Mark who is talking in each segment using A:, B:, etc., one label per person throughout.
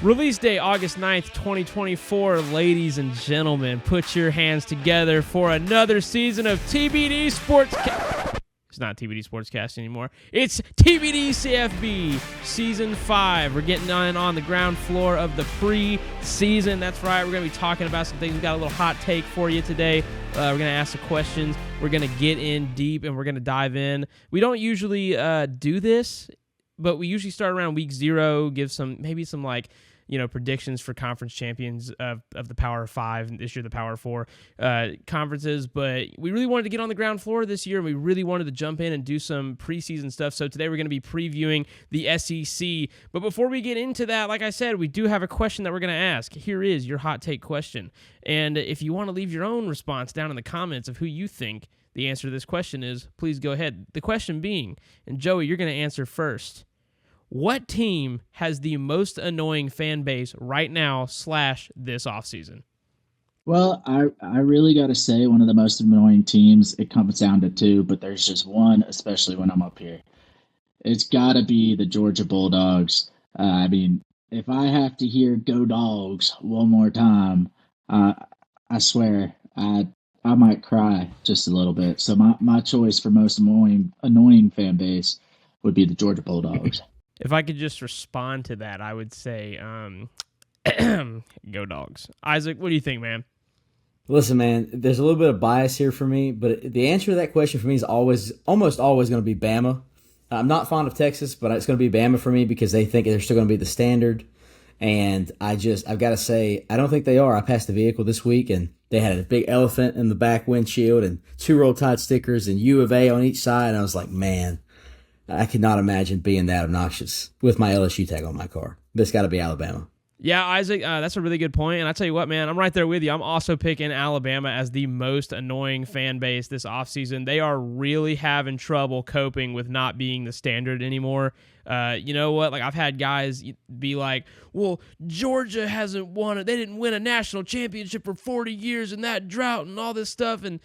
A: Release date, August 9th, 2024. Ladies and gentlemen, put your hands together for another season of TBD Sportscast. It's not TBD Sportscast anymore. It's TBD CFB Season 5. We're getting on the ground floor of the pre-season. That's right. We're going to be talking about some things. We've got a little hot take for you today. We're going to ask some questions. We're going to get in deep, and we're going to dive in. We don't usually do this, but we usually start around week 0, give some predictions for conference champions of the Power 5, and this year the Power 4 conferences. But we really wanted to get on the ground floor this year, and we really wanted to jump in and do some preseason stuff. So today we're going to be previewing the SEC. But before we get into that, like I said, we do have a question that we're going to ask. Here is your hot take question. And if you want to leave your own response down in the comments of who you think the answer to this question is, please go ahead. The question being, and Joey, you're going to answer first. What team has the most annoying fan base right now / this offseason?
B: Well, I really got to say one of the most annoying teams, it comes down to 2, but there's just one, especially when I'm up here. It's got to be the Georgia Bulldogs. If I have to hear "Go Dogs" one more time, I swear I might cry just a little bit. So my choice for most annoying fan base would be the Georgia Bulldogs.
A: If I could just respond to that, I would say, go Dogs. Isaac, what do you think, man?
C: Listen, man, there's a little bit of bias here for me, but the answer to that question for me is almost always going to be Bama. I'm not fond of Texas, but it's going to be Bama for me because they think they're still going to be the standard. And I've got to say, I don't think they are. I passed the vehicle this week, and they had a big elephant in the back windshield and 2 Roll Tide stickers and U of A on each side. And I was like, man, I could not imagine being that obnoxious with my LSU tag on my car. This got to be Alabama.
A: Yeah, Isaac, that's a really good point. And I tell you what, man, I'm right there with you. I'm also picking Alabama as the most annoying fan base this offseason. They are really having trouble coping with not being the standard anymore. You know what? Like, I've had guys be like, well, Georgia hasn't won it. They didn't win a national championship for 40 years in that drought and all this stuff. And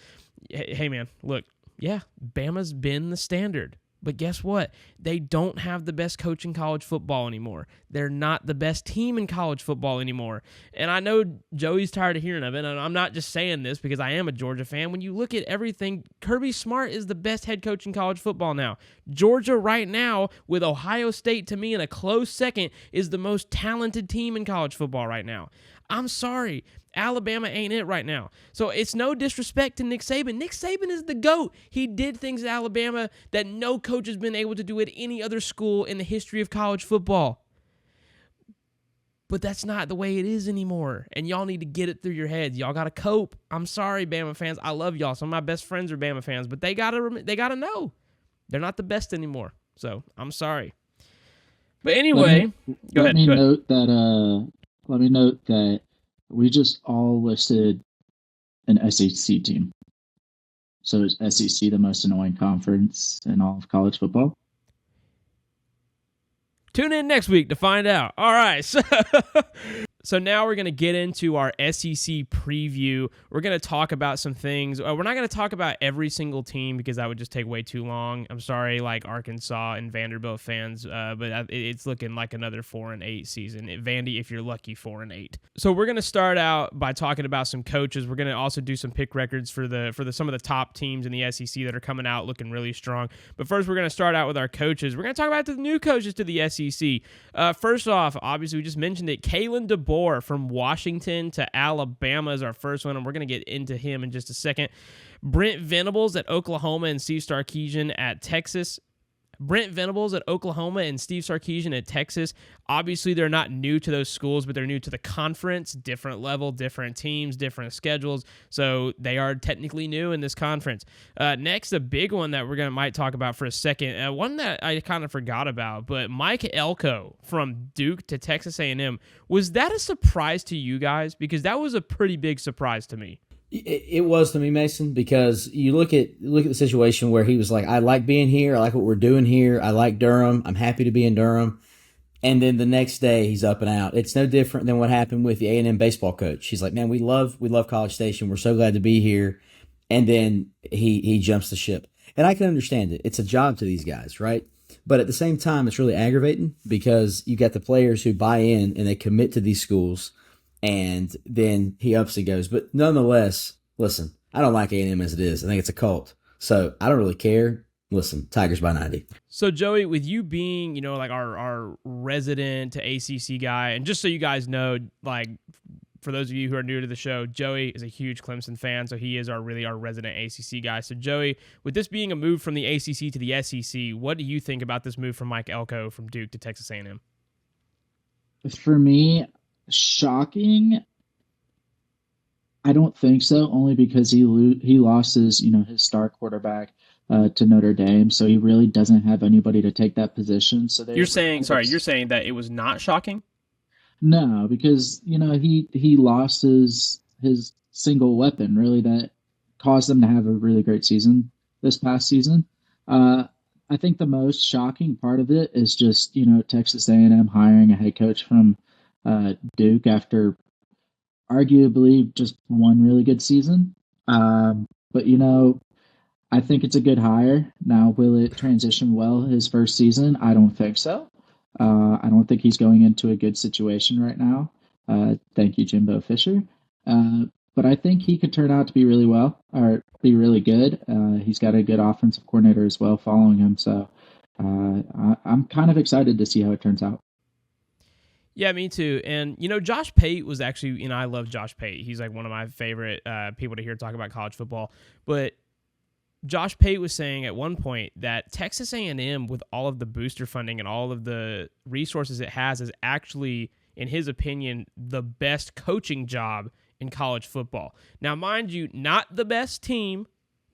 A: hey, man, look, yeah, Bama's been the standard. But guess what? They don't have the best coach in college football anymore. They're not the best team in college football anymore. And I know Joey's tired of hearing of it, and I'm not just saying this because I am a Georgia fan. When you look at everything, Kirby Smart is the best head coach in college football now. Georgia right now, with Ohio State to me in a close second, is the most talented team in college football right now. I'm sorry. Alabama ain't it right now. So it's no disrespect to Nick Saban. Nick Saban is the GOAT. He did things at Alabama that no coach has been able to do at any other school in the history of college football. But that's not the way it is anymore. And y'all need to get it through your heads. Y'all got to cope. I'm sorry, Bama fans. I love y'all. Some of my best friends are Bama fans. But they gotta know. They're not the best anymore. So I'm sorry. But anyway, go ahead.
B: Let me note that we just all listed an SEC team. So is SEC the most annoying conference in all of college football?
A: Tune in next week to find out. All right. So now we're going to get into our SEC preview. We're going to talk about some things. We're not going to talk about every single team because that would just take way too long. I'm sorry, like Arkansas and Vanderbilt fans, but it's looking like another 4-8 season. Vandy, if you're lucky, 4-8. So we're going to start out by talking about some coaches. We're going to also do some pick records for some of the top teams in the SEC that are coming out looking really strong. But first, we're going to start out with our coaches. We're going to talk about the new coaches to the SEC. First off, obviously, we just mentioned it. Kalen DeBoer from Washington to Alabama is our first one, and we're going to get into him in just a second. Brent Venables at Oklahoma and Steve Sarkisian at Texas. Brent Venables at Oklahoma and Steve Sarkisian at Texas. Obviously, they're not new to those schools, but they're new to the conference. Different level, different teams, different schedules. So they are technically new in this conference. Next, a big one that might talk about for a second. One that I kind of forgot about, but Mike Elko from Duke to Texas A&M. Was that a surprise to you guys? Because that was a pretty big surprise to me.
C: It was to me, Mason, because you look at the situation where he was like, I like being here. I like what we're doing here. I like Durham. I'm happy to be in Durham. And then the next day he's up and out. It's no different than what happened with the A&M baseball coach. He's like, man, we love College Station. We're so glad to be here. And then he jumps the ship. And I can understand it. It's a job to these guys, right? But at the same time, it's really aggravating because you got the players who buy in and they commit to these schools, and then he ups and goes. But nonetheless, listen, I don't like A&M as it is. I think it's a cult. So I don't really care. Listen, Tigers by 90.
A: So, Joey, with you being, like our resident ACC guy, and just so you guys know, like, for those of you who are new to the show, Joey is a huge Clemson fan, so he is our resident ACC guy. So, Joey, with this being a move from the ACC to the SEC, what do you think about this move from Mike Elko from Duke to Texas A&M?
B: For me, shocking. I don't think so, only because he lost his star quarterback to Notre Dame, so he really doesn't have anybody to take that position. So
A: you're saying that it was not shocking?
B: No, because he lost his single weapon really that caused them to have a really great season this past season. I think the most shocking part of it is just Texas A&M hiring a head coach from Duke after arguably just one really good season. But I think it's a good hire. Now, will it transition well his first season? I don't think so. I don't think he's going into a good situation right now. Thank you, Jimbo Fisher. But I think he could turn out to be really really good. He's got a good offensive coordinator as well following him. So I'm kind of excited to see how it turns out.
A: Yeah, me too. And, Josh Pate was actually, I love Josh Pate. He's like one of my favorite people to hear talk about college football. But Josh Pate was saying at one point that Texas A&M, with all of the booster funding and all of the resources it has, is actually, in his opinion, the best coaching job in college football. Now, mind you, not the best team,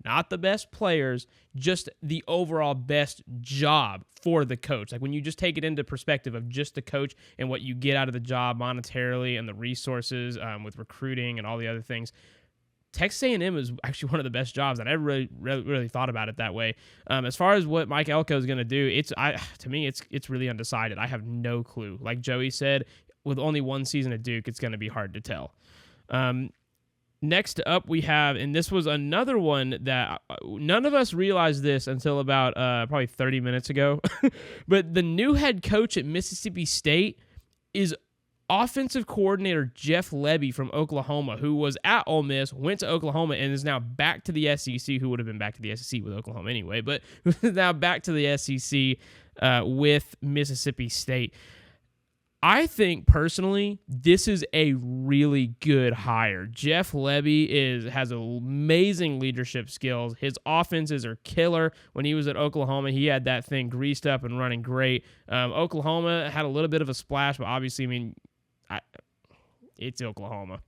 A: not the best players, just the overall best job for the coach. Like when you just take it into perspective of just the coach and what you get out of the job monetarily and the resources with recruiting and all the other things, Texas A&M is actually one of the best jobs. I never really thought about it that way. As far as what Mike Elko is going to do, to me it's really undecided. I have no clue. Like Joey said, with only one season at Duke, it's going to be hard to tell. Next up we have, and this was another one that none of us realized this until about probably 30 minutes ago, but the new head coach at Mississippi State is offensive coordinator Jeff Lebby from Oklahoma, who was at Ole Miss, went to Oklahoma, and is now back to the SEC, who would have been back to the SEC with Oklahoma anyway, but now back to the SEC with Mississippi State. I think, personally, this is a really good hire. Jeff Lebby has amazing leadership skills. His offenses are killer. When he was at Oklahoma, he had that thing greased up and running great. Oklahoma had a little bit of a splash, but obviously, it's Oklahoma.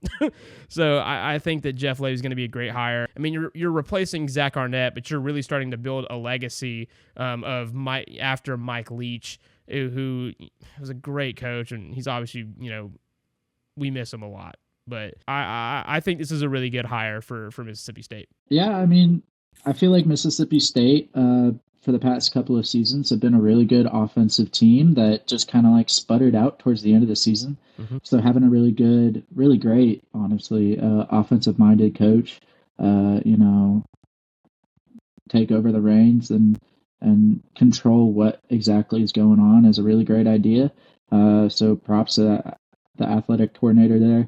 A: So I think that Jeff Lebby is going to be a great hire. I mean, you're replacing Zach Arnett, but you're really starting to build a legacy after Mike Leach, who was a great coach, and he's obviously, we miss him a lot. But I think this is a really good hire for Mississippi State.
B: Yeah, I mean, I feel like Mississippi State for the past couple of seasons have been a really good offensive team that just kind of like sputtered out towards the end of the season. Mm-hmm. So having a really good, really great, honestly, offensive-minded coach, take over the reins and control what exactly is going on is a really great idea. So props to the athletic coordinator there.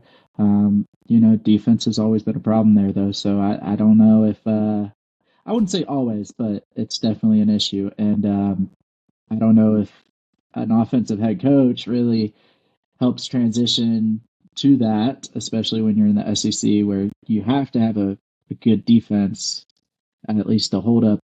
B: Defense has always been a problem there, though. So I don't know if I wouldn't say always, but it's definitely an issue. And I don't know if an offensive head coach really helps transition to that, especially when you're in the SEC where you have to have a good defense, at least to hold up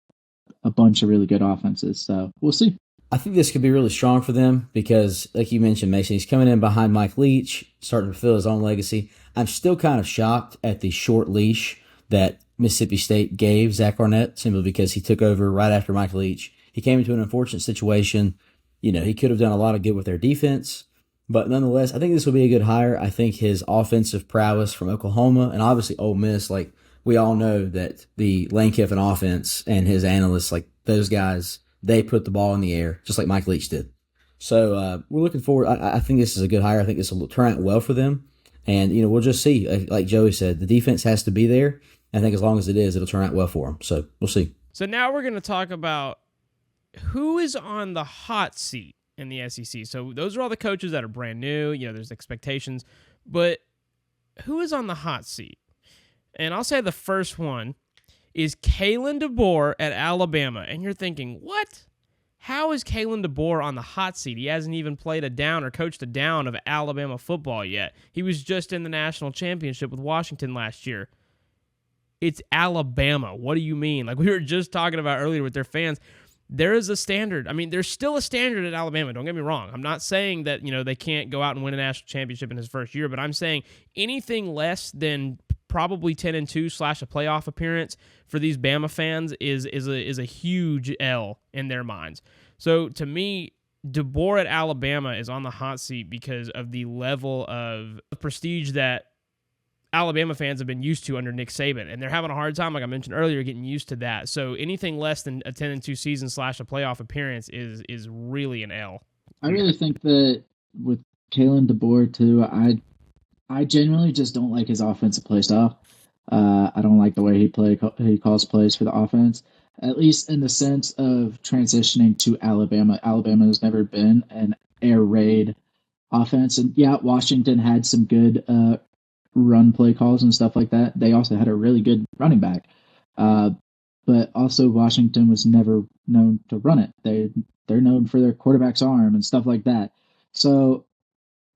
B: a bunch of really good offenses. So we'll see.
C: I think this could be really strong for them because, like you mentioned, Mason, he's coming in behind Mike Leach, starting to fulfill his own legacy. I'm still kind of shocked at the short leash that Mississippi State gave Zach Arnett, simply because he took over right after Mike Leach. He came into an unfortunate situation. He could have done a lot of good with their defense, but nonetheless, I think this will be a good hire. I think his offensive prowess from Oklahoma and obviously Ole Miss, like we all know that the Lane Kiffin offense and his analysts, like those guys, they put the ball in the air just like Mike Leach did. So we're looking forward. I think this is a good hire. I think this will turn out well for them. And, we'll just see. Like Joey said, the defense has to be there. I think as long as it is, it'll turn out well for them. So we'll see.
A: So now we're going to talk about who is on the hot seat in the SEC? So those are all the coaches that are brand new. There's expectations. But who is on the hot seat? And I'll say the first one is Kalen DeBoer at Alabama. And you're thinking, what? How is Kalen DeBoer on the hot seat? He hasn't even played a down or coached a down of Alabama football yet. He was just in the national championship with Washington last year. It's Alabama. What do you mean? Like we were just talking about earlier with their fans, there is a standard. I mean, there's still a standard at Alabama. Don't get me wrong. I'm not saying that, they can't go out and win a national championship in his first year, but I'm saying anything less than probably 10-2 / a playoff appearance for these Bama fans is a huge L in their minds. So to me, DeBoer at Alabama is on the hot seat because of the level of prestige that Alabama fans have been used to under Nick Saban, and they're having a hard time, like I mentioned earlier, getting used to that. So anything less than a 10-2 season / a playoff appearance is really an L.
B: I really think that with Kalen DeBoer too, I genuinely just don't like his offensive play style. I don't like the way he calls plays for the offense, at least in the sense of transitioning to Alabama. Alabama has never been an air raid offense, and yeah, Washington had some good run play calls and stuff like that. They also had a really good running back, but also Washington was never known to run it. They're known for their quarterback's arm and stuff like that. So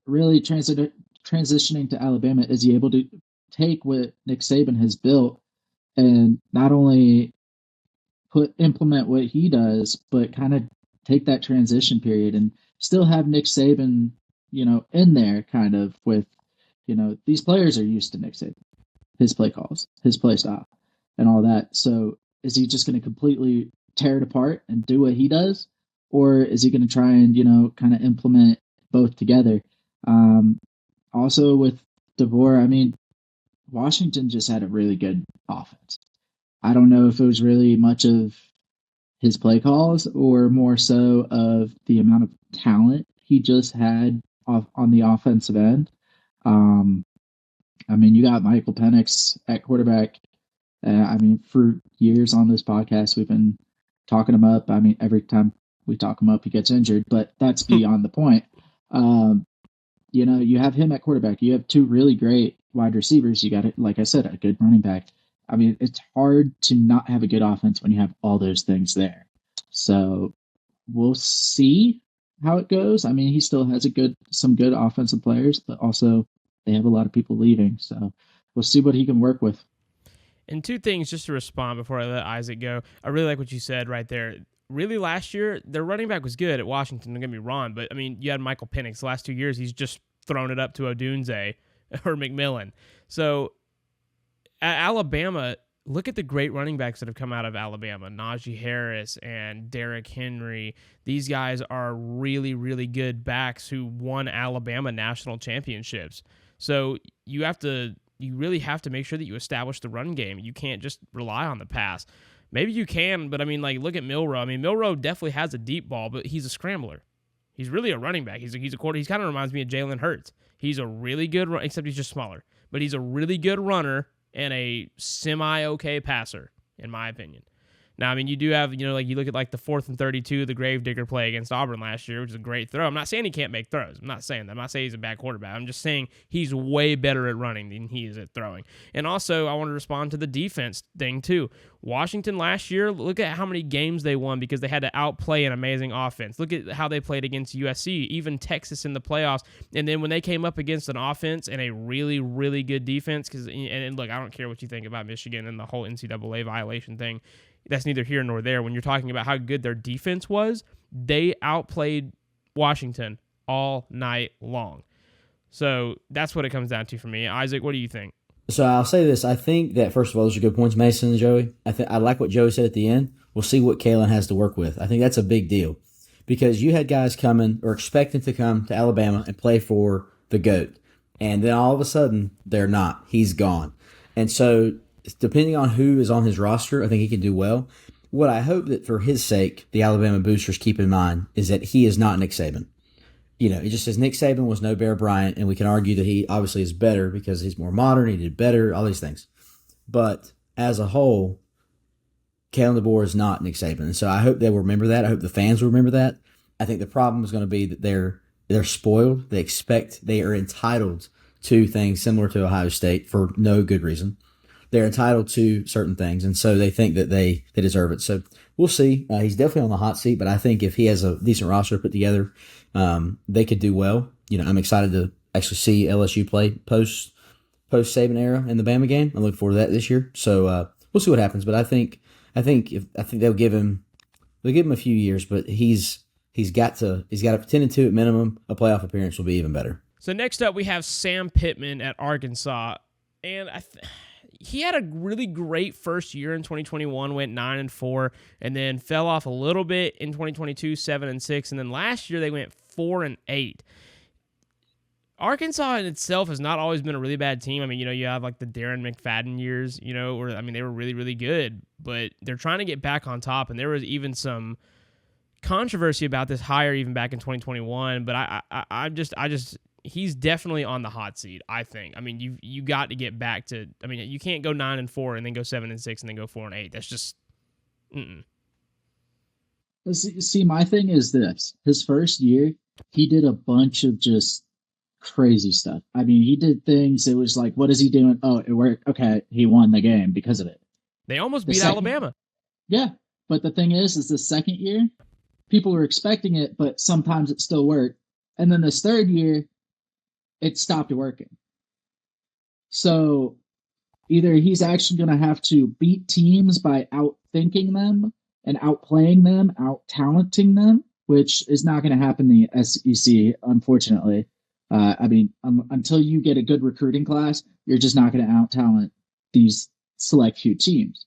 B: really transitioning to Alabama, is he able to take what Nick Saban has built and not only implement what he does, but kind of take that transition period and still have Nick Saban, in there kind of with, these players are used to Nick Saban, his play calls, his play style, and all that. So is he just going to completely tear it apart and do what he does? Or is he going to try and, kind of implement both together? Also with DeBoer, I mean, Washington just had a really good offense. I don't know if it was really much of his play calls or more so of the amount of talent he just had on the offensive end. I mean, you got Michael Penix at quarterback. For years on this podcast, we've been talking him up. I mean, every time we talk him up, he gets injured, but that's beyond the point. You have him at quarterback. You have two really great wide receivers. You got, like I said, a good running back. I mean, it's hard to not have a good offense when you have all those things there. So we'll see how it goes. I mean, he still has some good offensive players, but also they have a lot of people leaving. So we'll see what he can work with.
A: And two things just to respond before I let Isaac go. I really like what you said right there. Really, last year, their running back was good at Washington, don't get me wrong, but, I mean, you had Michael Penix. The last 2 years, he's just thrown it up to Odunze or McMillan. So, at Alabama, look at the great running backs that have come out of Alabama. Najee Harris and Derrick Henry. These guys are really, really good backs who won Alabama national championships. So, you really have to make sure that you establish the run game. You can't just rely on the pass. Maybe you can, but I mean, like, look at Milroe. I mean, Milroe definitely has a deep ball, but he's a scrambler. He's really a running back. He's a quarter. He kind of reminds me of Jalen Hurts. He's a really good, except he's just smaller. But he's a really good runner and a semi-okay passer, in my opinion. Now, I mean, you do have, you look at like the 4th and 32, the Gravedigger play against Auburn last year, which is a great throw. I'm not saying he can't make throws. I'm not saying that. I'm not saying he's a bad quarterback. I'm just saying he's way better at running than he is at throwing. And also, I want to respond to the defense thing, too. Washington last year, look at how many games they won because they had to outplay an amazing offense. Look at how they played against USC, even Texas in the playoffs. And then when they came up against an offense and a really, really good defense, and look, I don't care what you think about Michigan and the whole NCAA violation thing. That's neither here nor there. When you're talking about how good their defense was, they outplayed Washington all night long. So that's what it comes down to for me. Isaac, what do you think?
C: So I'll say this. I think that, first of all, those are good points, Mason and Joey. I like what Joey said at the end. We'll see what Kalen has to work with. I think that's a big deal because you had guys coming or expecting to come to Alabama and play for the GOAT. And then all of a sudden, they're not. He's gone. And so depending on who is on his roster, I think he can do well. What I hope that for his sake, the Alabama boosters keep in mind is that he is not Nick Saban. It just says Nick Saban was no Bear Bryant, and we can argue that he obviously is better because he's more modern, he did better, all these things. But as a whole, Kalen DeBoer is not Nick Saban. And so I hope they will remember that. I hope the fans will remember that. I think the problem is going to be that they're spoiled. They are entitled to things similar to Ohio State for no good reason. They're entitled to certain things, and so they think that they deserve it. So we'll see. He's definitely on the hot seat, but I think if he has a decent roster put together, they could do well. I'm excited to actually see LSU play post Saban era in the Bama game. I look forward to that this year. So we'll see what happens. But I think they'll give him a few years, but he's got a 10-2 at minimum. A playoff appearance will be even better.
A: So next up, we have Sam Pittman at Arkansas, and he had a really great first year in 2021, went 9-4, and then fell off a little bit in 2022, 7-6, and then last year they went 4-8. Arkansas in itself has not always been a really bad team. I mean, you have like the Darren McFadden years, where they were really, really good, but they're trying to get back on top, and there was even some controversy about this hire even back in 2021, but I just he's definitely on the hot seat, I think. I mean, you got to get back to. I mean, you can't go 9-4 and then go 7-6 and then go 4-8. That's just.
B: See, my thing is this: his first year, he did a bunch of just crazy stuff. I mean, he did things. It was like, what is he doing? Oh, it worked. Okay, he won the game because of it.
A: They almost beat Alabama.
B: Yeah, but the thing is the second year, people were expecting it, but sometimes it still worked. And then this third year, it stopped working. So either he's actually going to have to beat teams by outthinking them and outplaying them, out-talenting them, which is not going to happen in the SEC, unfortunately. Until you get a good recruiting class, you're just not going to out-talent these select few teams.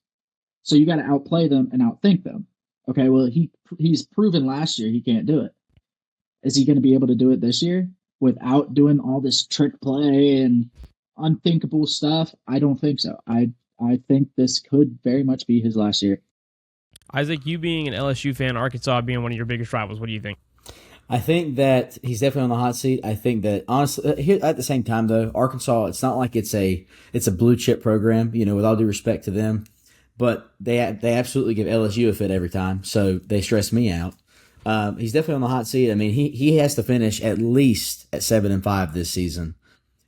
B: So you got to outplay them and outthink them. Okay, well, he's proven last year he can't do it. Is he going to be able to do it this year without doing all this trick play and unthinkable stuff? I don't think so. I think this could very much be his last year.
A: Isaac, you being an LSU fan, Arkansas being one of your biggest rivals, what do you think?
C: I think that he's definitely on the hot seat. I think that honestly, here at the same time though, Arkansas, it's not like it's a blue chip program. With all due respect to them, but they absolutely give LSU a fit every time, so they stress me out. He's definitely on the hot seat. I mean, he has to finish at least at 7-5 this season,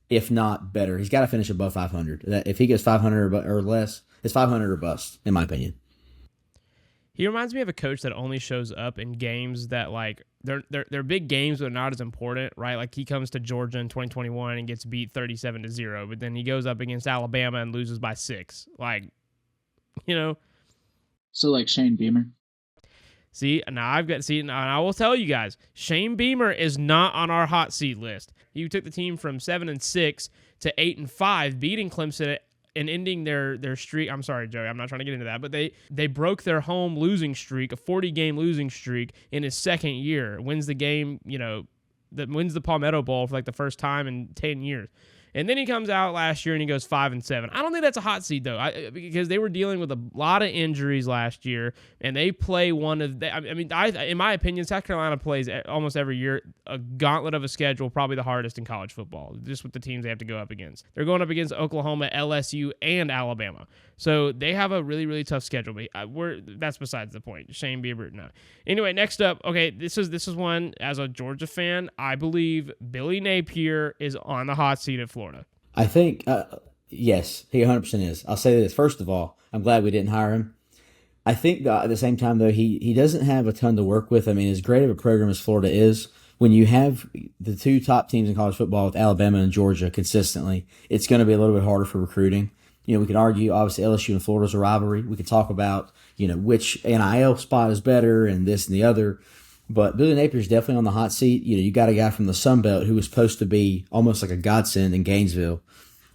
C: if not better. He's got to finish above 500. If he goes 500 or less, it's 500 or bust, in my opinion.
A: He reminds me of a coach that only shows up in games that like they're big games but not as important, right? Like he comes to Georgia in 2021 and gets beat 37-0, but then he goes up against Alabama and loses by 6. Like,
B: So like Shane Beamer.
A: See, now I will tell you guys, Shane Beamer is not on our hot seat list. He took the team from 7-6 to 8-5, beating Clemson and ending their streak. I'm sorry, Joey, I'm not trying to get into that, but they broke their home losing streak, a 40-game losing streak in his second year. Wins the game, that wins the Palmetto Bowl for like the first time in 10 years. And then he comes out last year and he goes 5-7. I don't think that's a hot seat though, because they were dealing with a lot of injuries last year, and they play in my opinion, South Carolina plays almost every year a gauntlet of a schedule, probably the hardest in college football, just with the teams they have to go up against. They're going up against Oklahoma, LSU, and Alabama, so they have a really, really tough schedule. But that's besides the point. Shane Bieber, no. Anyway, next up, okay, this is one as a Georgia fan. I believe Billy Napier is on the hot seat at Florida.
C: I think, yes, he 100% is. I'll say this. First of all, I'm glad we didn't hire him. I think at the same time, though, he doesn't have a ton to work with. I mean, as great of a program as Florida is, when you have the two top teams in college football with Alabama and Georgia consistently, it's going to be a little bit harder for recruiting. We can argue, obviously, LSU and Florida's a rivalry. We could talk about, which NIL spot is better and this and the other. But Billy Napier's definitely on the hot seat. You got a guy from the Sun Belt who was supposed to be almost like a godsend in Gainesville,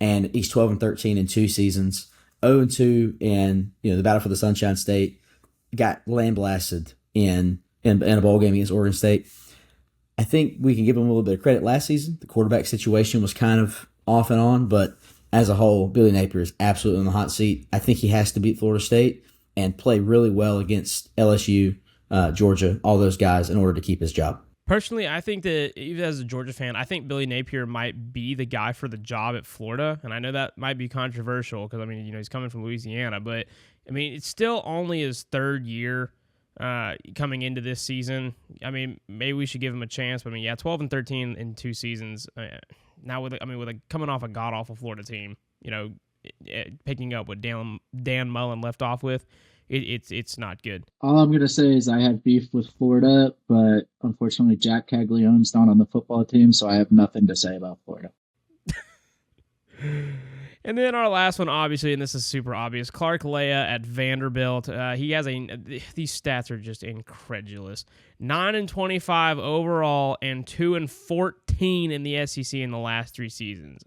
C: and he's 12-13 in 2 seasons, 0-2 in the Battle for the Sunshine State, got lambasted in a bowl game against Oregon State. I think we can give him a little bit of credit. Last season, the quarterback situation was kind of off and on, but as a whole, Billy Napier is absolutely on the hot seat. I think he has to beat Florida State and play really well against LSU, Georgia, all those guys in order to keep his job.
A: Personally, I think that even as a Georgia fan, I think Billy Napier might be the guy for the job at Florida. And I know that might be controversial because, he's coming from Louisiana, but I mean, it's still only his third year coming into this season. I mean, maybe we should give him a chance. But I mean, yeah, 12-13 in 2 seasons. Now with coming off a god awful Florida team, picking up what Dan Mullen left off with, it's not good.
B: All I'm gonna say is I have beef with Florida, but unfortunately Jack Caglione's not on the football team, so I have nothing to say about Florida.
A: And then our last one, obviously, and this is super obvious, Clark Leah at Vanderbilt. He has these stats are just incredulous. 9-25 overall and 2-14 in the SEC in the last 3 seasons.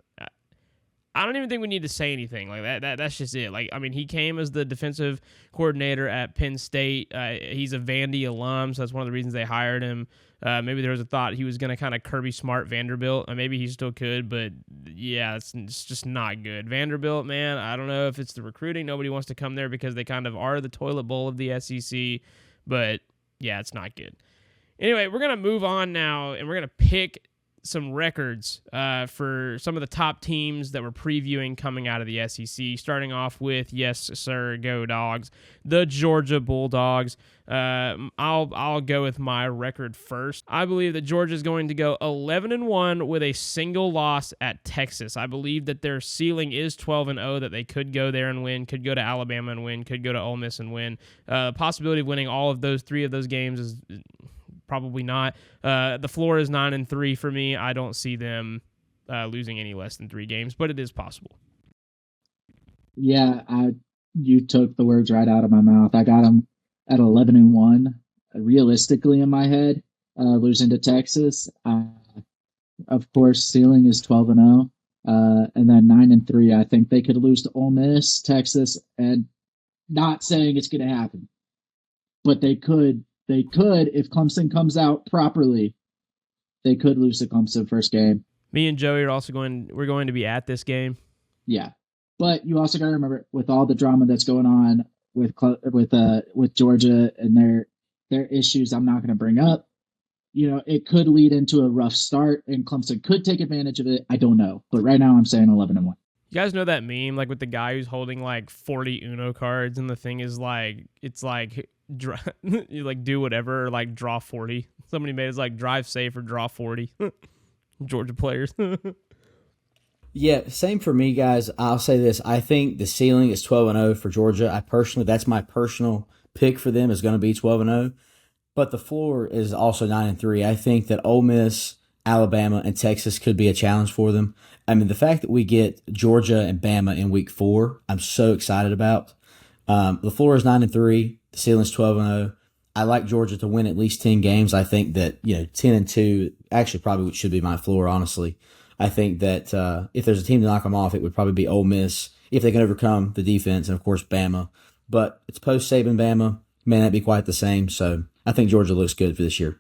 A: I don't even think we need to say anything like that. That's just it. Like, I mean, he came as the defensive coordinator at Penn State. He's a Vandy alum, so that's one of the reasons they hired him. Maybe there was a thought he was going to kind of Kirby Smart Vanderbilt, and maybe he still could, but yeah, it's just not good. Vanderbilt, man, I don't know if it's the recruiting. Nobody wants to come there because they kind of are the toilet bowl of the SEC, but yeah, it's not good. Anyway, we're going to move on now, and we're going to pick some records for some of the top teams that we're previewing coming out of the SEC, starting off with, yes, sir, go Dogs, the Georgia Bulldogs. I'll go with my record first. I believe that Georgia is going to go 11-1 with a single loss at Texas. I believe that their ceiling is 12-0, that they could go there and win, could go to Alabama and win, could go to Ole Miss and win. Possibility of winning all of those 3 of those games is probably not. The floor is 9-3 for me. I don't see them losing any less than 3 games, but it is possible.
B: Yeah, you took the words right out of my mouth. I got them at 11-1. Realistically, in my head, losing to Texas. Of course, ceiling is 12-0, and then 9-3. I think they could lose to Ole Miss, Texas, and not saying it's going to happen, but they could. They could, if Clemson comes out properly, they could lose to Clemson first game.
A: Me and Joey are we're going to be at this game.
B: Yeah. But you also got to remember, with all the drama that's going on with Georgia and their issues I'm not going to bring up, it could lead into a rough start, and Clemson could take advantage of it. I don't know. But right now I'm saying 11-1.
A: You guys know that meme, like with the guy who's holding like 40 Uno cards, and the thing is like, it's like, you like do whatever, or like draw 40. Somebody made it like drive safe or draw 40. Georgia players.
C: Yeah, same for me, guys. I'll say this. I think the ceiling is 12-0 for Georgia. That's my personal pick for them, is going to be 12-0. But the floor is also 9-3. I think that Ole Miss, Alabama, and Texas could be a challenge for them. I mean, the fact that we get Georgia and Bama in week 4, I'm so excited about. The floor is 9-3. The ceiling's 12-0. I like Georgia to win at least 10 games. I think that 10-2 actually probably should be my floor, honestly. I think that if there's a team to knock them off, it would probably be Ole Miss if they can overcome the defense, and of course Bama. But it's post-Saban Bama. May not be quite the same. So I think Georgia looks good for this year.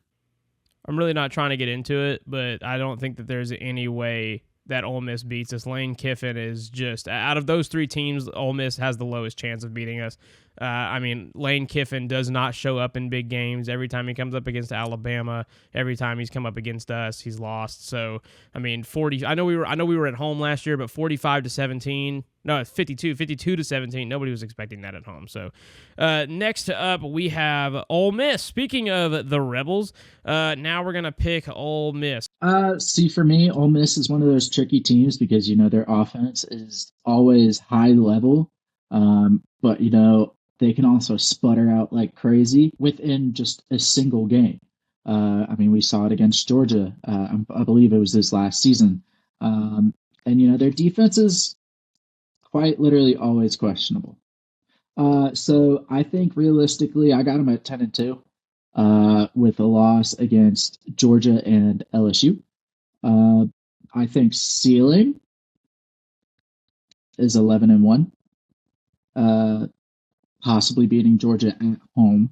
A: I'm really not trying to get into it, but I don't think that there's any way that Ole Miss beats us. Lane Kiffin is just, out of those 3 teams, Ole Miss has the lowest chance of beating us. I mean, Lane Kiffin does not show up in big games. Every time he comes up against Alabama, every time he's come up against us, he's lost. So, I mean, 40. I know we were at home last year, but 45-17. No, 52-17. Nobody was expecting that at home. So, next up we have Ole Miss. Speaking of the Rebels, now we're gonna pick Ole Miss.
B: See, for me, Ole Miss is one of those tricky teams because their offense is always high level, but they can also sputter out like crazy within just a single game. I mean, we saw it against Georgia. I believe it was this last season. And their defense is quite literally always questionable. So I think realistically, I got them at 10-2 with a loss against Georgia and LSU. I think ceiling is 11-1. Possibly beating Georgia at home.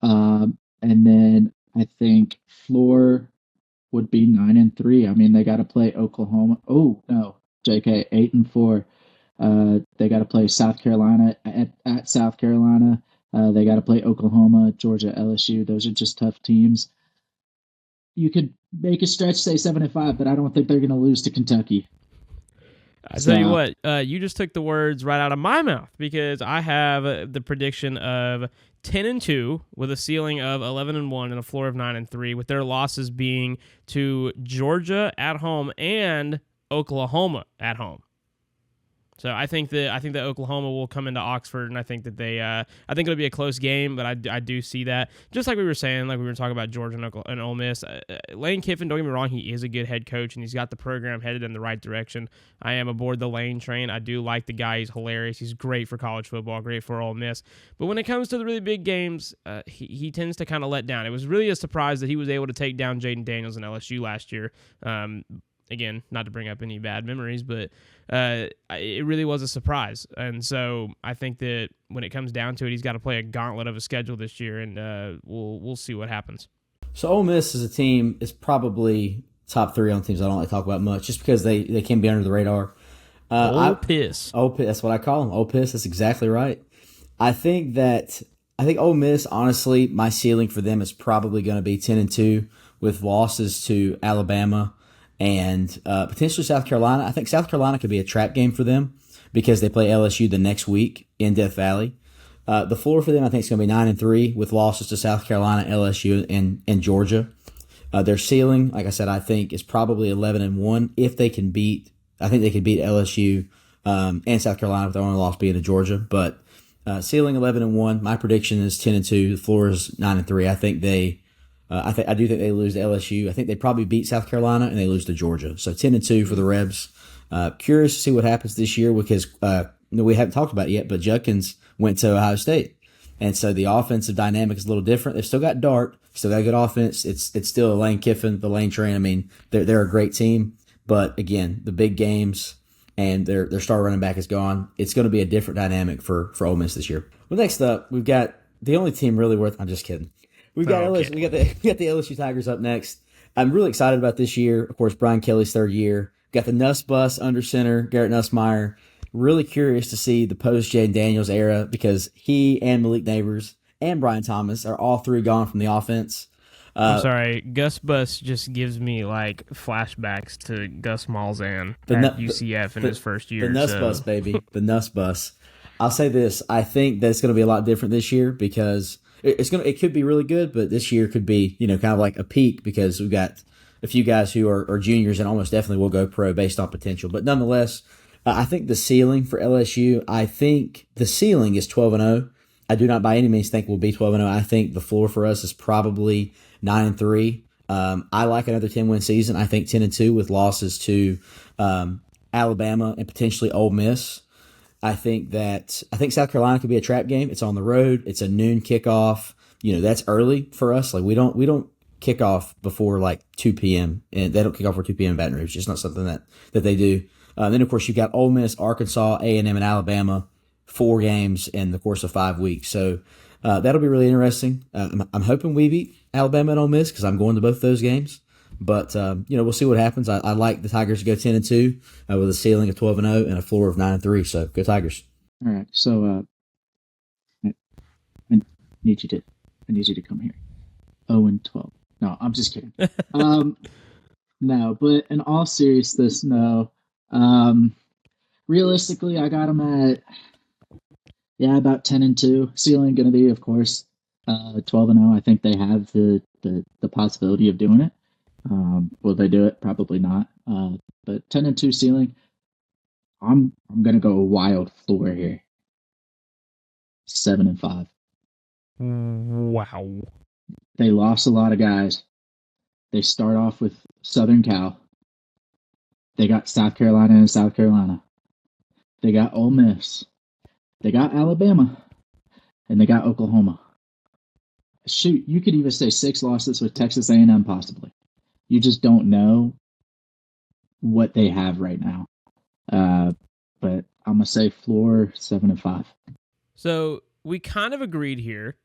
B: And then I think floor would be 9-3. I mean, they got to play Oklahoma. Oh, no, JK, 8-4. They got to play South Carolina at South Carolina. They got to play Oklahoma, Georgia, LSU. Those are just tough teams. You could make a stretch, say 7-5, but I don't think they're going to lose to Kentucky.
A: I tell you what, you just took the words right out of my mouth, because I have the prediction of 10-2 with a ceiling of 11-1 and a floor of 9-3, with their losses being to Georgia at home and Oklahoma at home. So I think that Oklahoma will come into Oxford, and I think that I think it'll be a close game, but I do see that. Just like we were saying, like we were talking about Georgia and Ole Miss, Lane Kiffin, don't get me wrong, he is a good head coach, and he's got the program headed in the right direction. I am aboard the Lane train. I do like the guy. He's hilarious. He's great for college football, great for Ole Miss. But when it comes to the really big games, he tends to kind of let down. It was really a surprise that he was able to take down Jaden Daniels and LSU last year. Again, not to bring up any bad memories, but it really was a surprise. And so I think that when it comes down to it, he's got to play a gauntlet of a schedule this year, and we'll see what happens.
C: So Ole Miss as a team is probably top 3 on teams I don't like to talk about much, just because they can be under the radar.
A: Ole Piss.
C: Ole Piss, that's what I call them. Ole Piss, that's exactly right. I think Ole Miss, honestly, my ceiling for them is probably going to be 10-2 with losses to Alabama and potentially South Carolina. I think South Carolina could be a trap game for them because they play LSU the next week in Death Valley. The floor for them, I think, is going to be 9-3 with losses to South Carolina, LSU, and Georgia. Their ceiling, like I said, I think is probably 11-1 if they can beat. I think they could beat LSU and South Carolina with their only loss being to Georgia. But ceiling 11-1. My prediction is 10-2. The floor is 9-3. I think I do think they lose to LSU. I think they probably beat South Carolina and they lose to Georgia. So 10-2 for the Rebs. Curious to see what happens this year because we haven't talked about it yet, but Judkins went to Ohio State. And so the offensive dynamic is a little different. They've still got Dart, still got a good offense. It's still Lane Kiffin, the Lane train. I mean, they're a great team. But again, the big games and their star running back is gone. It's going to be a different dynamic for Ole Miss this year. Well, next up, we've got the only team really worth. I'm just kidding. We got LSU. We got the LSU Tigers up next. I'm really excited about this year. Of course, Brian Kelly's third year. Got the Nuss bus under center, Garrett Nussmeier. Really curious to see the post Jaden Daniels era because he and Malik Neighbors and Brian Thomas are all 3 gone from the offense.
A: I'm sorry, Gus Bus just gives me like flashbacks to Gus Malzahn at UCF in his first year.
C: The Nuss bus, baby. The Nuss bus. I'll say this. I think that it's going to be a lot different this year because it could be really good, but this year could be, kind of like a peak because we've got a few guys who are juniors and almost definitely will go pro based on potential. But nonetheless, I think the ceiling for LSU, I think the ceiling is 12-0. I do not by any means think we'll be 12-0. I think the floor for us is probably 9-3. I like another 10-win season. I think 10-2 with losses to Alabama and potentially Ole Miss. I think South Carolina could be a trap game. It's on the road. It's a noon kickoff. That's early for us. Like we don't kick off before like 2 p.m. and they don't kick off before 2 p.m. in Baton Rouge. It's not something that they do. Then of course you've got Ole Miss, Arkansas, A&M, and Alabama, 4 games in the course of 5 weeks. So that'll be really interesting. I'm hoping we beat Alabama and Ole Miss because I'm going to both those games. But we'll see what happens. I like the Tigers to go 10-2 with a ceiling of 12-0 and a floor of 9-3. So go Tigers.
B: All right. So I need you to come here. 0-12. No, I'm just kidding. No, but in all seriousness, no. Realistically, I got them at about 10-2. Ceiling going to be, of course, 12-0. I think they have the possibility of doing it. Will they do it? Probably not. But 10-2 ceiling. I'm gonna go a wild floor here. 7-5.
A: Wow. They
B: lost a lot of guys. They start off with Southern Cal. They got South Carolina and South Carolina. They got Ole Miss. They got Alabama. And they got Oklahoma. Shoot, you could even say 6 losses with Texas A&M possibly. You just don't know what they have right now. But I'm going to say floor 7-5.
A: So we kind of agreed here.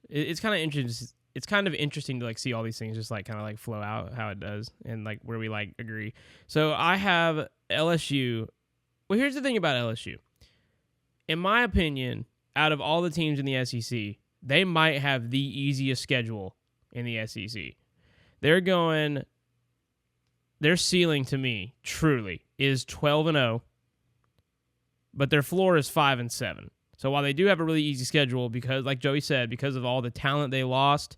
A: It's kind of interesting. It's kind of interesting to like see all these things just like kind of like flow out how it does and like where we like agree. So I have LSU. Well, here's the thing about LSU. In my opinion, out of all the teams in the SEC, they might have the easiest schedule in the SEC. Their ceiling to me truly is 12-0 but their floor is 5-7. So while they do have a really easy schedule, because like Joey said, because of all the talent they lost,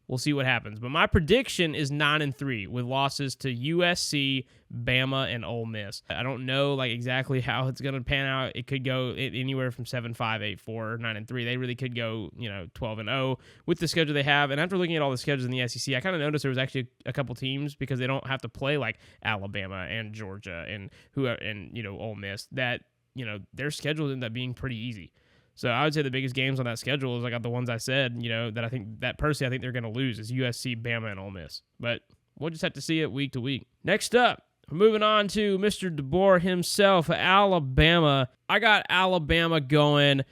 A: we'll see what happens. But my prediction is 9-3 with losses to USC, Bama, and Ole Miss. I don't know exactly how it's going to pan out. It could go anywhere from 7-5, 8-4, 9-3. They really could go 12-0 with the schedule they have. And after looking at all the schedules in the SEC, I kind of noticed there was actually a couple teams, because they don't have to play like Alabama and Georgia and Ole Miss, that their schedules end up being pretty easy. So I would say the biggest games on that schedule is the ones I said, that I think they're going to lose is USC, Bama, and Ole Miss. But we'll just have to see it week to week. Next up, moving on to Mr. DeBoer himself, Alabama. I got Alabama going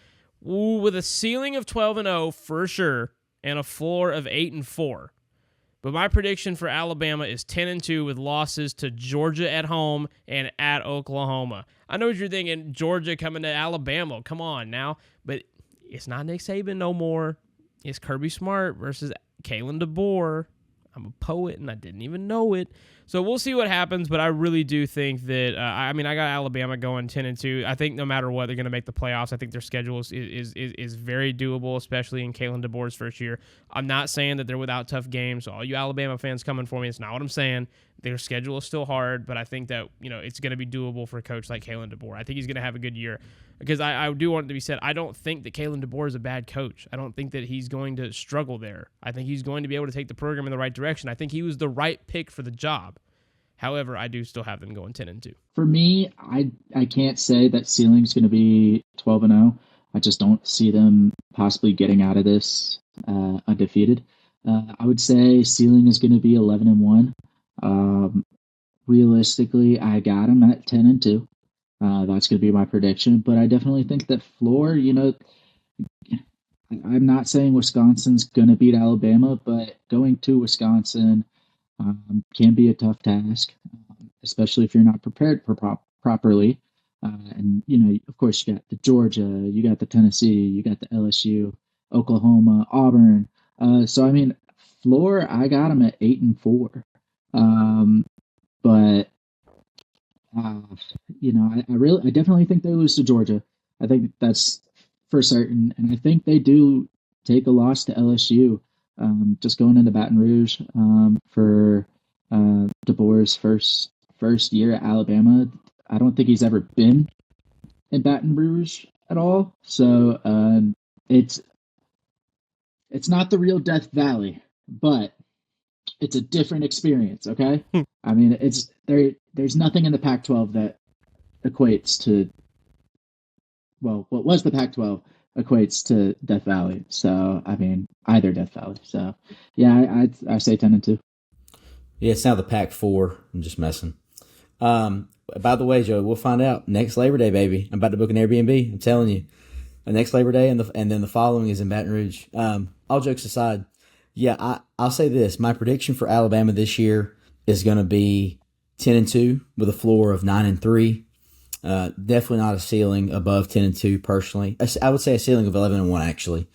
A: with a ceiling of 12-0 for sure and a floor of 8-4. But my prediction for Alabama is 10-2 with losses to Georgia at home and at Oklahoma. I know what you're thinking, Georgia coming to Alabama. Come on now. But it's not Nick Saban no more. It's Kirby Smart versus Kalen DeBoer. I'm a poet, and I didn't even know it. So we'll see what happens, but I really do think that, I got Alabama going 10-2. I think no matter what, they're going to make the playoffs. I think their schedule is very doable, especially in Kalen DeBoer's first year. I'm not saying that they're without tough games. So all you Alabama fans coming for me, it's not what I'm saying. Their schedule is still hard, but I think that, it's going to be doable for a coach like Kalen DeBoer. I think he's going to have a good year. Because I do want it to be said, I don't think that Kalen DeBoer is a bad coach. I don't think that he's going to struggle there. I think he's going to be able to take the program in the right direction. I think he was the right pick for the job. However, I do still have them going 10-2.
B: For me, I can't say that ceiling's going to be 12-0. I just don't see them possibly getting out of this undefeated. I would say ceiling is going to be 11-1. Realistically, I got them at 10-2. That's going to be my prediction, but I definitely think that floor, I'm not saying Wisconsin's going to beat Alabama, but going to Wisconsin can be a tough task, especially if you're not prepared for properly. And, of course, you got the Georgia, you got the Tennessee, you got the LSU, Oklahoma, Auburn. Floor, I got them at 8-4. But I definitely think they lose to Georgia. I think that's for certain, and I think they do take a loss to LSU. Just going into Baton Rouge for DeBoer's first year at Alabama. I don't think he's ever been in Baton Rouge at all, so it's not the real Death Valley, but it's a different experience. Okay, it's there. There's nothing in the Pac-12 that equates to, what was the Pac-12 equates to Death Valley. So, either Death Valley. So, yeah, I say 10-2.
C: Yeah, it's now the Pac-4. I'm just messing. By the way, Joe, we'll find out next Labor Day, baby. I'm about to book an Airbnb. I'm telling you. Next Labor Day, and then the following is in Baton Rouge. All jokes aside, yeah, I'll say this. My prediction for Alabama this year is going to be 10-2 with a floor of 9-3. Definitely not a ceiling above 10-2 personally. I would say a ceiling of 11-1 actually.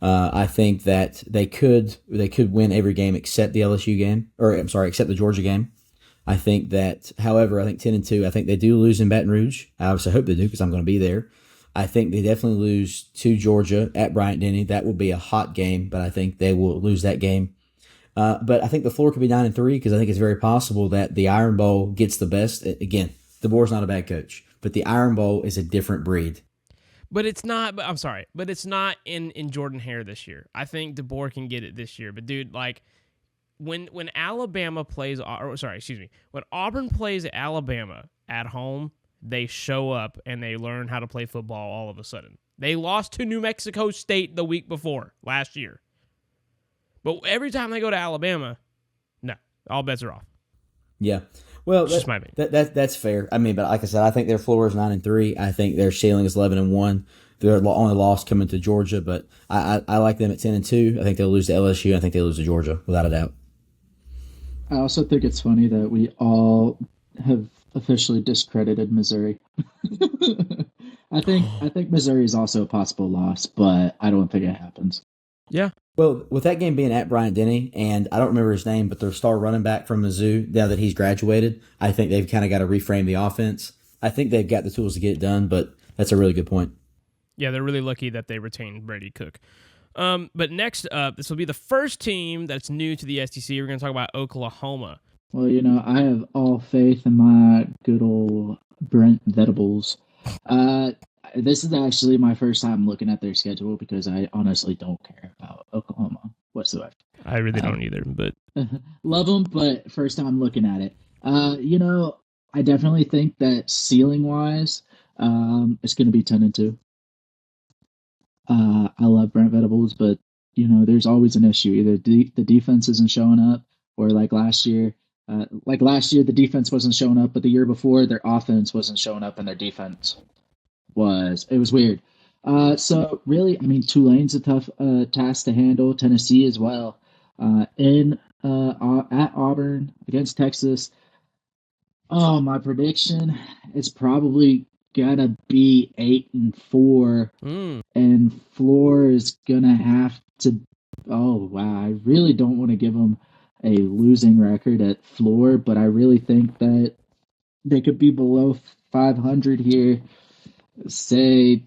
C: I think that they could win every game except the LSU game, except the Georgia game. I think that, however, I think 10-2. I think they do lose in Baton Rouge. I obviously hope they do because I'm going to be there. I think they definitely lose to Georgia at Bryant-Denny. That will be a hot game, but I think they will lose that game. But I think the floor could be 9-3 because I think it's very possible that the Iron Bowl gets the best. Again, DeBoer's not a bad coach, but the Iron Bowl is a different breed.
A: But it's not. But I'm sorry, but it's not in Jordan Hare this year. I think DeBoer can get it this year. But dude, when Alabama plays, when Auburn plays Alabama at home, they show up and they learn how to play football all of a sudden. They lost to New Mexico State the week before last year. But every time they go to Alabama, no, all bets are off.
C: Yeah. Well,
A: just my opinion.
C: That's fair. But like I said, I think their floor is 9-3. I think their ceiling is 11-1. Their only loss coming to Georgia, but I like them at 10-2. I think they'll lose to LSU. I think they'll lose to Georgia without a doubt.
B: I also think it's funny that we all have officially discredited Missouri. I think Missouri is also a possible loss, but I don't think it happens.
A: Yeah.
C: Well, with that game being at Bryant-Denny, and I don't remember his name, but their star running back from Mizzou, now that he's graduated, I think they've kind of got to reframe the offense. I think they've got the tools to get it done, but That's a really good point.
A: Yeah, they're really lucky that they retained Brady Cook. But next up, this will be the first team that's new to the SEC. We're going to talk about Oklahoma.
B: Well, I have all faith in my good old Brent Venables. This is actually my first time looking at their schedule because I honestly don't care about Oklahoma whatsoever.
A: I really don't either, but
B: Love them, but first time looking at it. I definitely think that ceiling wise, it's going to be 10-2. I love Brent Venables, but there's always an issue. Either the defense isn't showing up, or like last year, the defense wasn't showing up, but the year before, their offense wasn't showing up, and their defense was. It was weird. So really, I mean, Tulane's a tough task to handle. Tennessee as well. At Auburn against Texas. Oh, my prediction is probably gonna be 8-4, and Floor is gonna have to. Oh wow, I really don't want to give them a losing record at Floor, but I really think that they could be below 500 here. Say,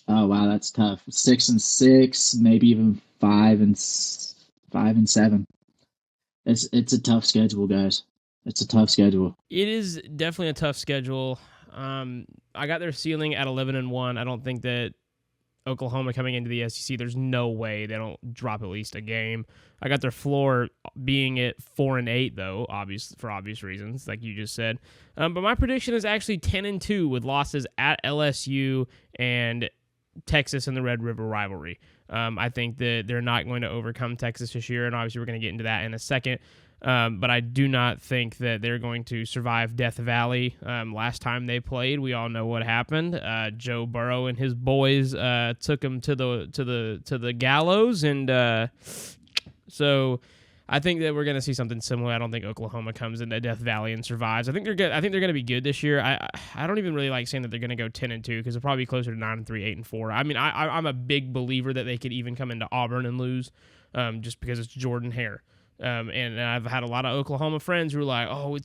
B: oh wow, that's tough. 6-6, maybe even 5-7. It's a tough schedule, guys. It's a tough schedule.
A: it is definitely a tough schedule. I got their ceiling at 11-1. I don't think that Oklahoma coming into the SEC, there's no way they don't drop at least a game. I got their floor being at 4-8, though, for obvious reasons, like you just said. But my prediction is actually 10-2 with losses at LSU and Texas in the Red River rivalry. I think that they're not going to overcome Texas this year, and obviously we're going to get into that in a second. But I do not think that they're going to survive Death Valley. Last time they played, we all know what happened. Joe Burrow and his boys took him to the gallows, and so I think that we're going to see something similar. I don't think Oklahoma comes into Death Valley and survives. I think they're good. I think they're going to be good this year. I don't even really like saying that they're going to go 10-2 because they'll probably be closer to 9-3, 8-4. I mean, I'm a big believer that they could even come into Auburn and lose, just because it's Jordan Hare. And I've had a lot of Oklahoma friends who are like, "Oh,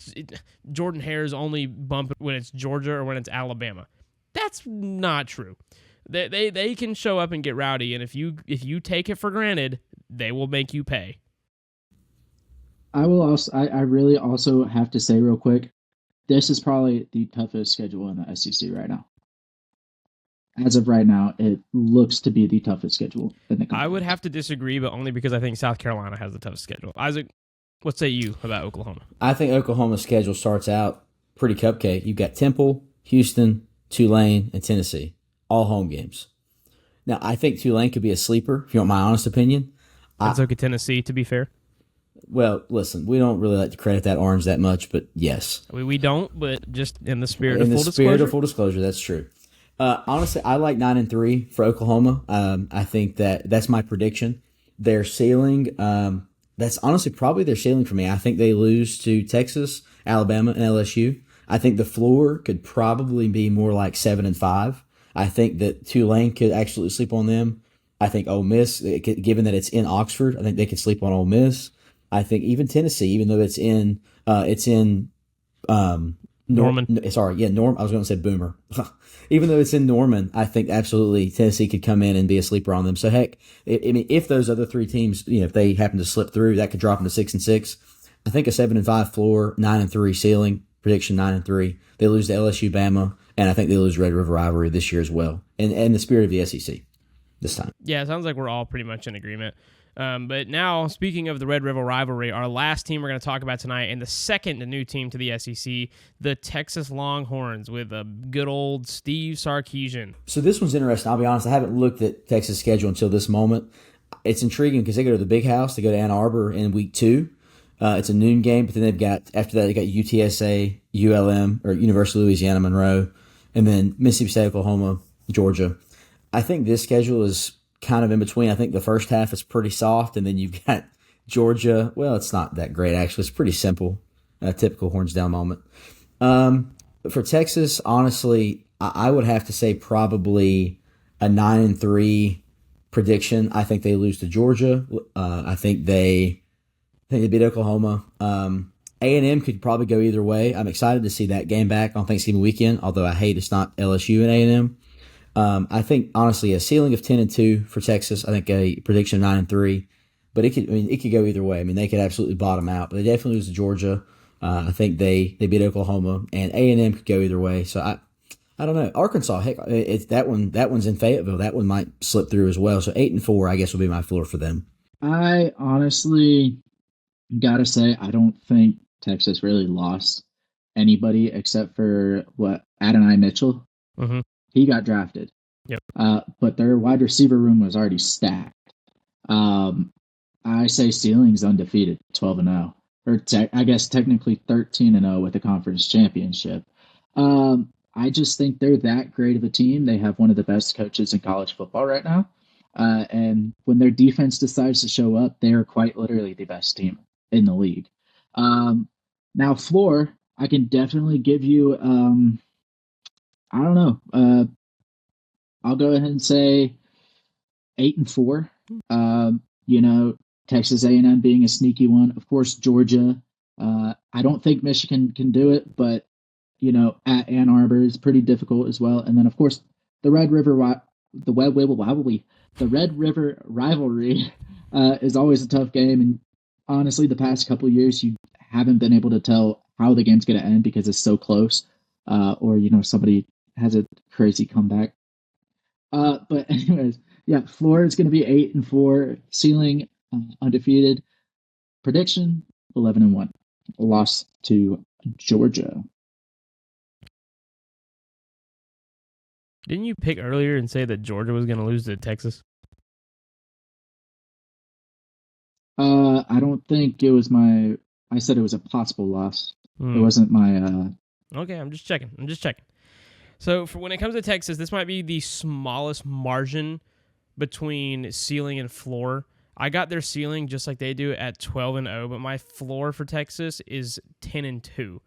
A: Jordan Hare's only bump when it's Georgia or when it's Alabama." That's not true. They can show up and get rowdy, and if you take it for granted, they will make you pay.
B: I will also. I really also have to say real quick, this is probably the toughest schedule in the SEC right now. As of right now, it looks to be the toughest schedule in the country.
A: I would have to disagree, but only because I think South Carolina has the toughest schedule. Isaac, what say you about Oklahoma?
C: I think Oklahoma's schedule starts out pretty cupcake. You've got Temple, Houston, Tulane, and Tennessee, all home games. Now, I think Tulane could be a sleeper, if you want my honest opinion.
A: That's okay, Tennessee, to be fair.
C: Well, listen, we don't really like to credit that orange that much, but yes.
A: We don't, but just in the spirit of full disclosure.
C: In the spirit of full disclosure, that's true. Honestly, I like 9-3 for Oklahoma. I think that's my prediction. Their ceiling, that's honestly probably their ceiling for me. I think they lose to Texas, Alabama, and LSU. I think the floor could probably be more like 7-5. I think that Tulane could actually sleep on them. I think Ole Miss, given that it's in Oxford, I think they could sleep on Ole Miss. I think even Tennessee, even though it's in
A: Norman.
C: Norm. I was going to say Boomer. Even though it's in Norman, I think absolutely Tennessee could come in and be a sleeper on them. So heck, I mean, if those other three teams, if they happen to slip through, that could drop them to 6-6. I think a 7-5 floor, 9-3 ceiling, prediction 9-3. They lose to LSU, Bama, and I think they lose Red River rivalry this year as well. And the spirit of the SEC this time.
A: Yeah, it sounds like we're all pretty much in agreement. But now, speaking of the Red River rivalry, our last team we're going to talk about tonight, and the second new team to the SEC, the Texas Longhorns, with a good old Steve Sarkisian.
C: So this one's interesting. I'll be honest, I haven't looked at Texas' schedule until this moment. It's intriguing because they go to the Big House. They go to Ann Arbor in week 2. It's a noon game, but then after that, they got UTSA, ULM, or University of Louisiana Monroe, and then Mississippi State, Oklahoma, Georgia. I think this schedule is kind of in between. I think the first half is pretty soft, and then you've got Georgia. Well, it's not that great, actually. It's pretty simple. A typical horns down moment. For Texas, honestly, I would have to say probably a 9-3 prediction. I think they lose to Georgia. I think they beat Oklahoma. And A&M could probably go either way. I'm excited to see that game back on Thanksgiving weekend, although I hate it's not LSU and A&M. I think, honestly, a ceiling of 10-2 for Texas. I think a prediction of 9-3. But it could go either way. I mean, they could absolutely bottom out. But they definitely lose to Georgia. I think they beat Oklahoma. And A&M could go either way. So I don't know. Arkansas, heck, it's that one's in Fayetteville. That one might slip through as well. So 8-4, I guess, will be my floor for them.
B: I honestly gotta say, I don't think Texas really lost anybody except for Adonai Mitchell.
A: Mm-hmm.
B: He got drafted.
A: Yep.
B: But their wide receiver room was already stacked. I say ceiling's undefeated, 12-0, or I guess technically 13-0 with the conference championship. I just think they're that great of a team. They have one of the best coaches in college football right now. And when their defense decides to show up, they are quite literally the best team in the league. Now, floor, I can definitely give you, I don't know. I'll go ahead and say 8-4. Texas A&M being a sneaky one. Of course, Georgia. I don't think Michigan can do it, but at Ann Arbor is pretty difficult as well. And then, of course, the Red River rivalry is always a tough game. And honestly, the past couple of years, you haven't been able to tell how the game's going to end because it's so close, or somebody has a crazy comeback. But anyways, yeah, floor is going to be 8-4, ceiling undefeated. Prediction 11-1, loss to Georgia.
A: Didn't you pick earlier and say that Georgia was going to lose to Texas?
B: I don't think it was I said it was a possible loss. It wasn't my.
A: Okay, I'm just checking. So for when it comes to Texas, this might be the smallest margin between ceiling and floor. I got their ceiling just like they do at 12-0, but my floor for Texas is 10-2.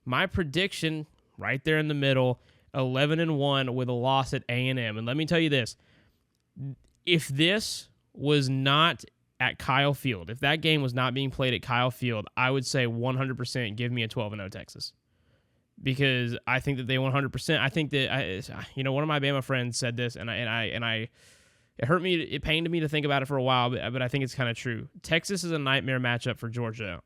A: My prediction, right there in the middle, 11-1 with a loss at A&M. And let me tell you this: if this was not at Kyle Field, if that game was not being played at Kyle Field, I would say 100% give me a 12-0 Texas. Because I think that they 100%. I think that one of my Bama friends said this, and I it hurt me. It pained me to think about it for a while, but I think it's kind of true. Texas is a nightmare matchup for Georgia.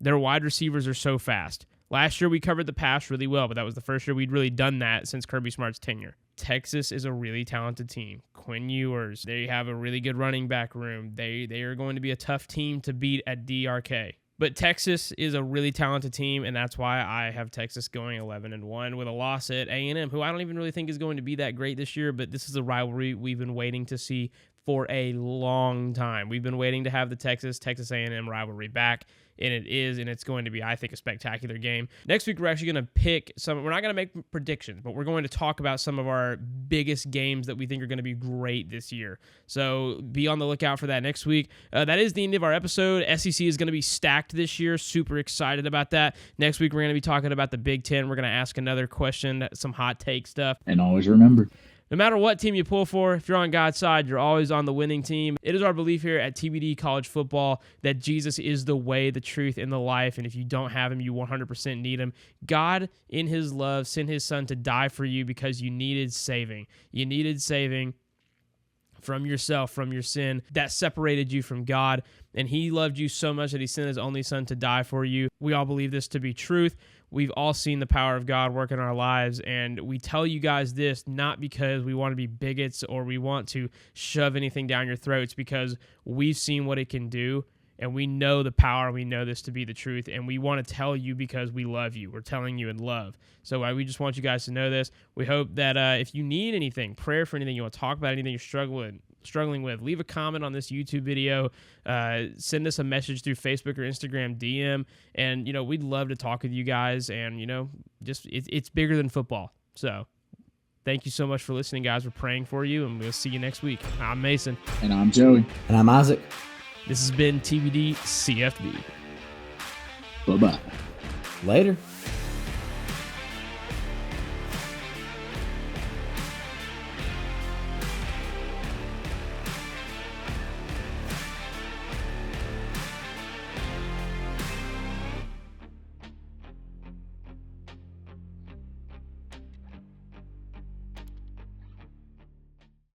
A: Their wide receivers are so fast. Last year we covered the pass really well, but that was the first year we'd really done that since Kirby Smart's tenure. Texas is a really talented team. Quinn Ewers, they have a really good running back room. They are going to be a tough team to beat at DRK. But Texas is a really talented team, and that's why I have Texas going 11-1 with a loss at A&M, who I don't even really think is going to be that great this year, but this is a rivalry we've been waiting to see for a long time. We've been waiting to have the Texas A&M rivalry back, and it is, and it's going to be, I think, a spectacular game. Next week, we're actually going to pick we're not going to make predictions, but we're going to talk about some of our biggest games that we think are going to be great this year. So be on the lookout for that next week. That is the end of our episode. SEC is going to be stacked this year. Super excited about that. Next week, we're going to be talking about the Big Ten. We're going to ask another question, some hot take stuff.
B: And always remember,
A: no matter what team you pull for, if you're on God's side, you're always on the winning team. It is our belief here at TBD College Football that Jesus is the way, the truth, and the life, and if you don't have him, you 100% need him. God, in his love, sent his son to die for you because you needed saving. You needed saving from yourself, from your sin that separated you from God, and he loved you so much that he sent his only son to die for you. We all believe this to be truth. We've all seen the power of God work in our lives, and we tell you guys this not because we want to be bigots or we want to shove anything down your throats, because we've seen what it can do, and we know the power, we know this to be the truth, and we want to tell you because we love you. We're telling you in love. So we just want you guys to know this. We hope that if you need anything, prayer for anything, you want to talk about anything you're struggling with, leave a comment on this YouTube video, send us a message through Facebook or Instagram DM, and we'd love to talk with you guys, and just it's bigger than football. So thank you so much for listening, guys. We're praying for you, and we'll see you next week. I'm Mason.
B: And I'm Joey.
C: And I'm Isaac.
A: This has been TBD CFB.
B: Bye-bye.
C: Later.